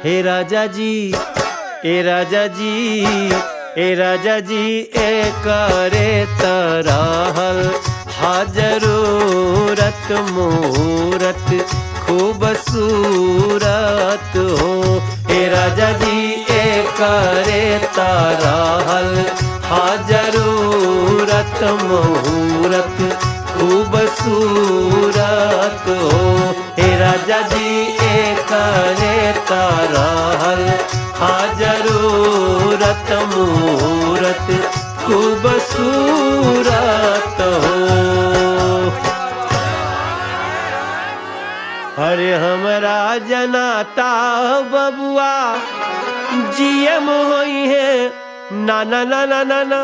हे राजा जी, ए राजा जी, ए राजा जी, ए करे तरहल हा जरूरत मूरत खूबसूरत हो। ए राजा जी, ए करे तरहल हा जरूरत मूरत खूबसूरत हो। हे राजा जी, ए करे तरहल हा जरूरत मूरत खूबसूरत हो। अरे हमरा जनाता बबुआ जीएम होई है ना ना ना ना ना ना।